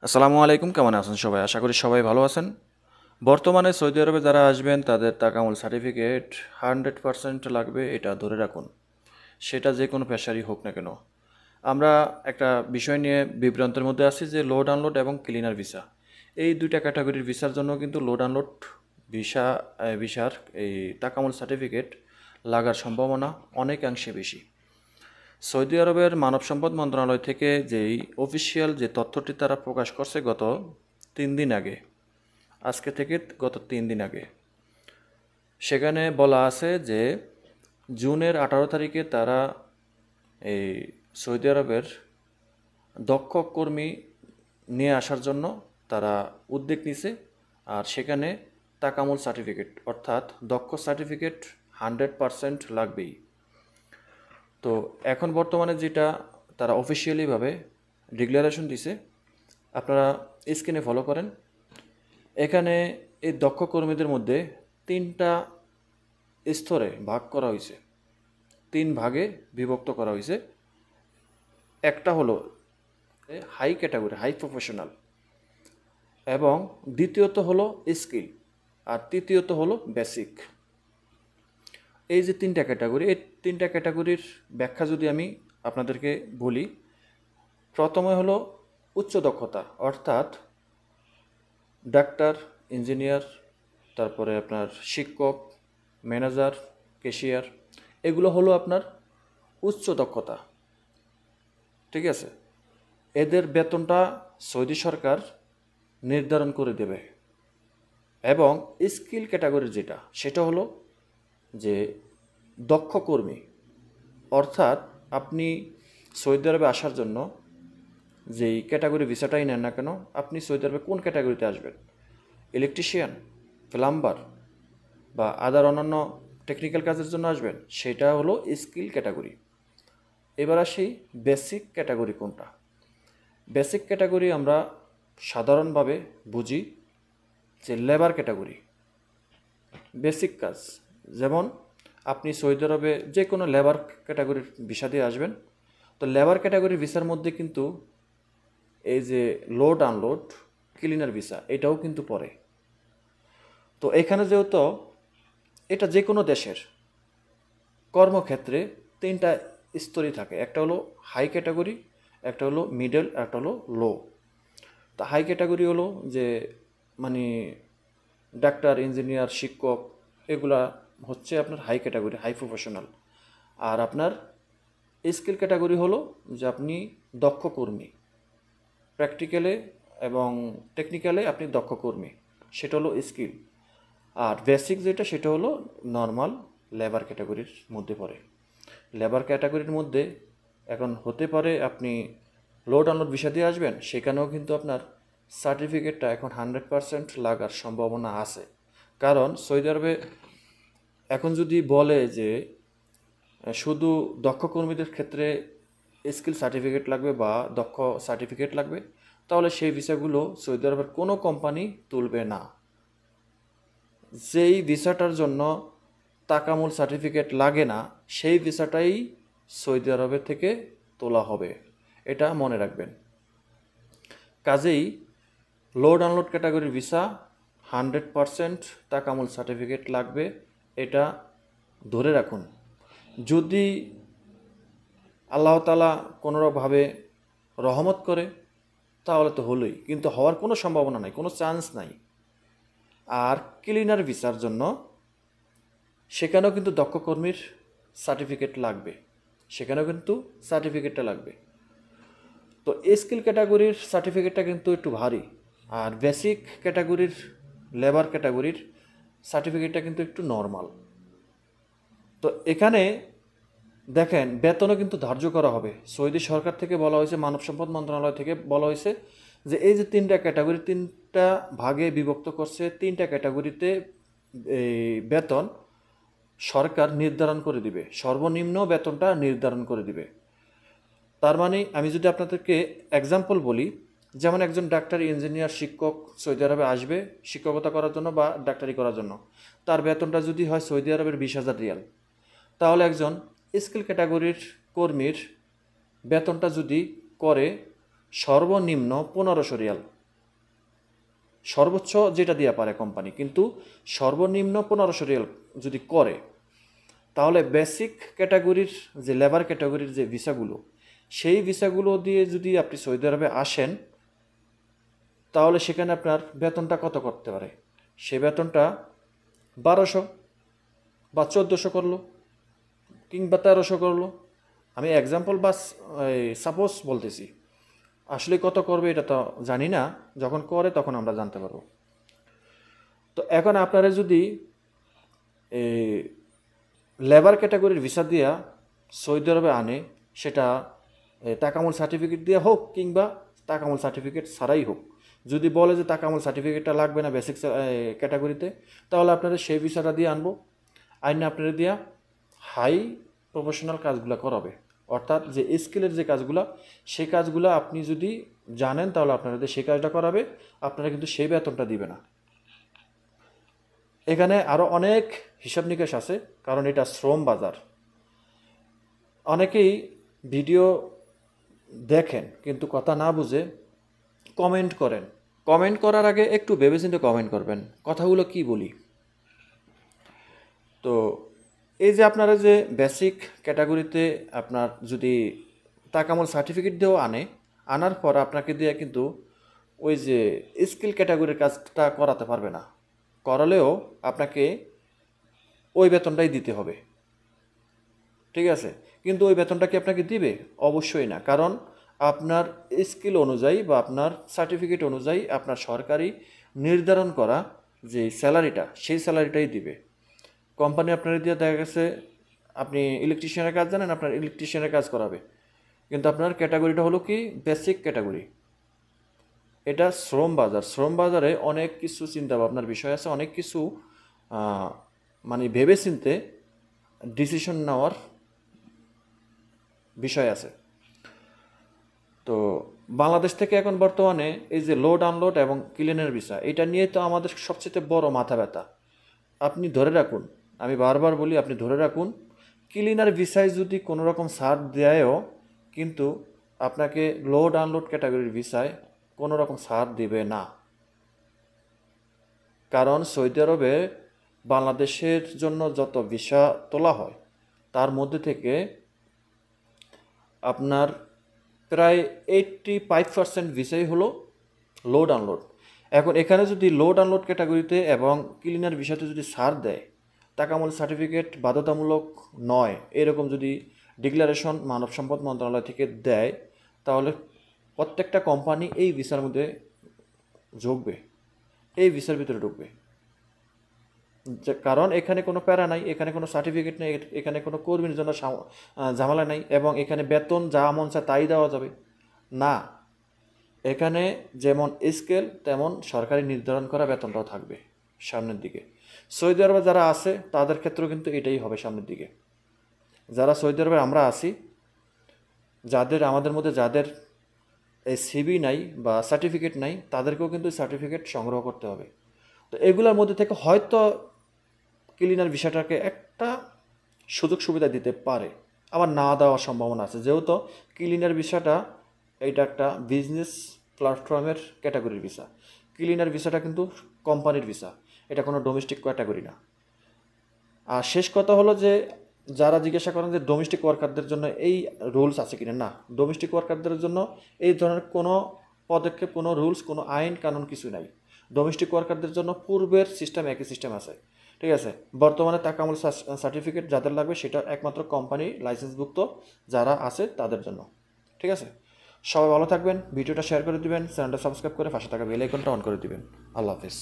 আসসালামু আলাইকুম, কেমন আছেন সবাই? আশা করি সবাই ভালো আছেন। বর্তমানে সৌদি আরবে যারা আসবেন তাদের তাকামুল সার্টিফিকেট 100% লাগবে, এটা ধরে রাখুন। সেটা যে কোনো পেশারই হোক না কেন। আমরা একটা বিষয় নিয়ে বিভ্রান্তের মধ্যে আছি যে লোড আনলোড এবং ক্লিনার ভিসা, এই দুইটা ক্যাটাগরির ভিসার জন্য কিন্তু লোড আনলোড ভিসার এই তাকামুল সার্টিফিকেট লাগার সম্ভাবনা অনেকাংশে বেশি। সৌদি আরবের মানব সম্পদ মন্ত্রণালয় থেকে যেই অফিসিয়াল যে তথ্যটি তারা প্রকাশ করছে গত 3 দিন আগে, আজকে থেকে গত 3 দিন আগে, সেখানে বলা আছে যে জুনের 18 তারিখে তারা এই সৌদি আরবের দক্ষ কর্মী নিয়ে আসার জন্য তারা উদ্যোগ নিছে। আর সেখানে তাকামুল সার্টিফিকেট অর্থাৎ দক্ষ সার্টিফিকেট 100% লাগবেই। তো এখন বর্তমানে যেটা তারা অফিসিয়ালিভাবে ডিক্লারেশন দিছে, আপনারা স্ক্রিনে ফলো করেন। এখানে এই দক্ষ কর্মীদের মধ্যে 3টা স্তরে ভাগ করা হয়েছে, 3 ভাগে বিভক্ত করা হয়েছে। একটা হলো হাই ক্যাটাগরি, হাই প্রফেশনাল, এবং দ্বিতীয়ত হলো স্কিল, আর তৃতীয়ত হলো বেসিক। এই যে 3টা ক্যাটাগরি, এই 3টা ক্যাটাগরির ব্যাখ্যা যদি আমি আপনাদেরকে বলি, প্রথমে হলো উচ্চ দক্ষতা, অর্থাৎ ডাক্তার, ইঞ্জিনিয়ার, তারপরে আপনার শিক্ষক, ম্যানেজার, ক্যাশিয়ার, এগুলো হলো আপনার উচ্চ দক্ষতা। ঠিক আছে, এদের বেতনটা সৌদি সরকার নির্ধারণ করে দেবে। এবং স্কিল ক্যাটাগরি যেটা, সেটা হলো যে দক্ষ কর্মী, অর্থাৎ আপনি সৌদি আরবে আসার জন্য যেই ক্যাটাগরি ভিসাটাই নেন না কেন, আপনি সৌদি আরবে কোন ক্যাটাগরিতে আসবেন, ইলেকট্রিশিয়ান, প্লাম্বার বা আদার অন্যান্য টেকনিক্যাল কাজের জন্য আসবেন, সেটা হলো স্কিল ক্যাটাগরি। এবার আসি বেসিক ক্যাটাগরি কোনটা। বেসিক ক্যাটাগরি আমরা সাধারণভাবে বুঝি যে লেবার ক্যাটাগরি, বেসিক কাজ। যেমন আপনি সৌদি আরবে যে কোনো লেবার ক্যাটাগরির ভিসা দিয়ে আসবেন, তো লেবার ক্যাটাগরির ভিসার মধ্যে কিন্তু এই যে লোড আনলোড, ক্লিনার ভিসা, এটাও কিন্তু পড়ে। তো এখানে যেহেতু এটা যে কোনো দেশের কর্মক্ষেত্রে 3টা স্তরই থাকে, একটা হলো হাই ক্যাটাগরি, একটা হলো মিডল, একটা হলো লো। তা হাই ক্যাটাগরি হলো যে মানে ডাক্তার, ইঞ্জিনিয়ার, শিক্ষক, এগুলা হচ্ছে আপনার হাই ক্যাটাগরি, হাই প্রফেশনাল। আর আপনার স্কিল ক্যাটাগরি হলো যে আপনি দক্ষ কর্মী, প্র্যাকটিক্যালে এবং টেকনিক্যালে আপনি দক্ষ কর্মী, সেটা হলো স্কিল। আর বেসিক যেটা, সেটা হলো নর্মাল লেবার ক্যাটাগরির মধ্যে পড়ে। লেবার ক্যাটাগরির মধ্যে এখন হতে পারে আপনি লোড আনলোড ভিসা দিয়ে আসবেন, সেখানেও কিন্তু আপনার সার্টিফিকেটটা এখন 100% লাগার সম্ভাবনা আছে। কারণ সৌদি আরবে এখন যদি বলে যে শুধু দক্ষ কর্মীদের ক্ষেত্রে স্কিল সার্টিফিকেট লাগবে বা দক্ষ সার্টিফিকেট লাগবে, তাহলে সেই ভিসাগুলো সৌদি আরবের কোনো কোম্পানি তুলবে না। যেই ভিসাটার জন্য তাকামুল সার্টিফিকেট লাগে না, সেই ভিসাটাই সৌদি আরবের থেকে তোলা হবে, এটা মনে রাখবেন। কাজেই লোড আনলোড ক্যাটাগরির ভিসা 100% তাকামুল সার্টিফিকেট লাগবে, এটা ধরে রাখুন। যদি আল্লাহ তাআলা কোনোভাবে রহমত করে তাহলে তো হলোই, কিন্তু হওয়ার কোনো সম্ভাবনা নাই, কোনো চান্স নাই। আর ক্লিনার ভিসার জন্য সেখানেও কিন্তু দক্ষ কর্মীর সার্টিফিকেট লাগবে, সেখানেও কিন্তু সার্টিফিকেটটা লাগবে। তো স্কিল ক্যাটাগরির সার্টিফিকেটটা কিন্তু একটু ভারী, আর বেসিক ক্যাটাগরির, লেবার ক্যাটাগরির সার্টিফিকেটটা কিন্তু একটু নর্মাল। তো এখানে দেখেন বেতনও কিন্তু ধার্য করা হবে। সৌদি সরকার থেকে বলা হয়েছে, মানব সম্পদ মন্ত্রণালয় থেকে বলা হয়েছে যে এই যে 3টা ক্যাটাগরি, 3টা ভাগে বিভক্ত করছে, 3টা ক্যাটাগরিতে এই বেতন সরকার নির্ধারণ করে দিবে, সর্বনিম্ন বেতনটা নির্ধারণ করে দিবে। তার মানে আমি যদি আপনাদেরকে এক্সাম্পল বলি, যেমন একজন ডাক্তার, ইঞ্জিনিয়ার, শিক্ষক সৌদি আরবে আসবে শিক্ষকতা করার জন্য বা ডাক্তারি করার জন্য, তার বেতনটা যদি হয় সৌদি আরবের 20,000 রিয়াল, তাহলে একজন স্কিল ক্যাটাগরির কর্মীর বেতনটা যদি করে সর্বনিম্ন 1500 রিয়াল, সর্বোচ্চ যেটা দেওয়া পারে কোম্পানি, কিন্তু সর্বনিম্ন 1500 রিয়াল যদি করে, তাহলে বেসিক ক্যাটাগরির যে লেবার ক্যাটাগরির যে ভিসাগুলো, সেই ভিসাগুলো দিয়ে যদি আপনি সৌদি আরবে আসেন, তাহলে সেখানে আপনার বেতনটা কত করতে পারে? সে বেতনটা 1200 বা 1400 করলো, কিংবা 1300 করলো। আমি এক্সাম্পল বাস সাপোজ বলতেছি, আসলে কত করবে এটা তো জানি না, যখন করে তখন আমরা জানতে পারবো। তো এখন আপনারা যদি এই লেবার ক্যাটাগরির ভিসা দিয়া সৌদি আরবে আনে, সেটা তাকামুল সার্টিফিকেট দিয়ে হোক কিংবা তাকামুল সার্টিফিকেট ছাড়াই হোক, যদি বলে যে তাকামুল সার্টিফিকেটটা লাগবে না বেসিক ক্যাটাগরিতে, তাহলে আপনারা সেই ভিসাটা দিয়ে আনবো, আইনে আপনারা দিয়া হাই প্রফেশনাল কাজগুলো করাবে। অর্থাৎ যে স্কিলের যে কাজগুলো, সেই কাজগুলো আপনি যদি জানেন তাহলে আপনাদের সেই কাজটা করাবে, আপনারা কিন্তু সেই বেতনটা দিবে না। এখানে আরও অনেক হিসাব নিকাশ আছে, কারণ এটা শ্রম বাজার। অনেকেই ভিডিও দেখেন কিন্তু কথা না বুঝে কমেন্ট করেন। কমেন্ট করার আগে একটু ভেবেচিন্তে কমেন্ট করবেন, কথাগুলো কি বলি। তো এই যে আপনারা যে বেসিক ক্যাটাগরিতে আপনার যদি তাকামুল সার্টিফিকেট দিয়েও আনার পর আপনাকে দিয়ে কিন্তু ওই যে স্কিল ক্যাটাগরির কাজটা করাতে পারবে না, করালেও আপনাকে ওই বেতনটাই দিতে হবে, ঠিক আছে? কিন্তু ওই বেতনটা কি আপনাকে দিবে? অবশ্যই না, কারণ আপনার স্কিল অনুযায়ী বা আপনার সার্টিফিকেট অনুযায়ী আপনার সরকারি নির্ধারণ করা যে স্যালারিটা, সেই স্যালারিটাই দিবে কোম্পানি। আপনার দিয়ে দেখা গেছে আপনি ইলেকট্রিশিয়ানের কাজ জানেন, আপনার ইলেকট্রিশিয়ানের কাজ করাবে, কিন্তু আপনার ক্যাটাগরিটা হলো কি বেসিক ক্যাটাগরি। এটা শ্রম বাজার। শ্রম বাজারে অনেক কিছু চিন্তা ভাবনার বিষয় আছে, অনেক কিছু মানে ভেবে চিনতে ডিসিশন নেওয়ার বিষয় আছে। তো বাংলাদেশ থেকে এখন বর্তমানে এই যে লোড আনলোড এবং ক্লিনের ভিসা, এটা নিয়ে তো আমাদের সবচেয়ে বড় মাথা ব্যথা। আপনি ধরে রাখুন, আমি বারবার বলি, আপনি ধরে রাখুন, ক্লিনার ভিসায় যদি কোনো রকম ছাড় দেয়ও, কিন্তু আপনাকে লোড আনলোড ক্যাটাগরির ভিসায় কোনো রকম ছাড় দিবে না। কারণ সৌদি আরবে বাংলাদেশের জন্য যত ভিসা তোলা হয়, তার মধ্যে থেকে আপনার প্রায় 85% ভিসাই হলো লোড আনলোড। এখন এখানে যদি লোড আনলোড ক্যাটাগরিতে এবং ক্লিনার ভিসাতে যদি ছাড় দেয়, তাকামুল সার্টিফিকেট বাধ্যতামূলক নয়, এরকম যদি ডিক্লারেশন মানব সম্পদ মন্ত্রণালয় থেকে দেয়, তাহলে প্রত্যেকটা কোম্পানি এই ভিসার মধ্যে ঢুকবে, এই ভিসার ভিতরে ঢুকবে। কারণ এখানে কোনো প্যারা নাই, এখানে কোনো সার্টিফিকেট নেই, এখানে কোনো কর্মীর জন্য ঝামেলা নাই, এবং এখানে বেতন যা মন চায় তাই দেওয়া যাবে না। এখানে যেমন স্কেল তেমন সরকারি নির্ধারণ করা বেতনটাও থাকবে সামনের দিকে। সৌদি আরবে যারা আছে তাদের ক্ষেত্রেও কিন্তু এটাই হবে সামনের দিকে। যারা সৌদি আরবে আমরা আছি, আমাদের মধ্যে যাদের এই সিবি নাই বা সার্টিফিকেট নাই, তাদেরকেও কিন্তু সার্টিফিকেট সংগ্রহ করতে হবে। তো এগুলোর মধ্যে থেকে হয়তো ক্লিনার ভিসাটাকে একটা সুযোগ সুবিধা দিতে পারে, আবার না দেওয়ার সম্ভাবনা আছে, যেহেতু ক্লিনার ভিসাটা এইটা একটা বিজনেস প্ল্যাটফর্মের ক্যাটাগরির ভিসা। ক্লিনার ভিসাটা কিন্তু কোম্পানির ভিসা, এটা কোনো ডোমেস্টিক ক্যাটাগরি না। আর শেষ কথা হলো যে, যারা জিজ্ঞাসা করেন যে ডোমেস্টিক ওয়ার্কারদের জন্য এই রুলস আছে কিনা, না, ডোমেস্টিক ওয়ার্কারদের জন্য এই ধরনের কোনো পদক্ষেপ, কোনো রুলস, কোনো আইন কানুন কিছু নাই। ডোমেস্টিক ওয়ার্কারদের জন্য পূর্বের সিস্টেম, একই সিস্টেম আছে, ঠিক আছে? বর্তমানে তাকামুল সার্টিফিকেট যাদের লাগবে সেটা একমাত্র কোম্পানি লাইসেন্সভুক্ত যারা আছে তাদের জন্য, ঠিক আছে? সবাই ভালো থাকবেন, ভিডিওটা শেয়ার করে দিবেন, চ্যানেলটা সাবস্ক্রাইব করে পাশে থাকা বেল আইকনটা অন করে দিবেন। আল্লাহ হাফেজ।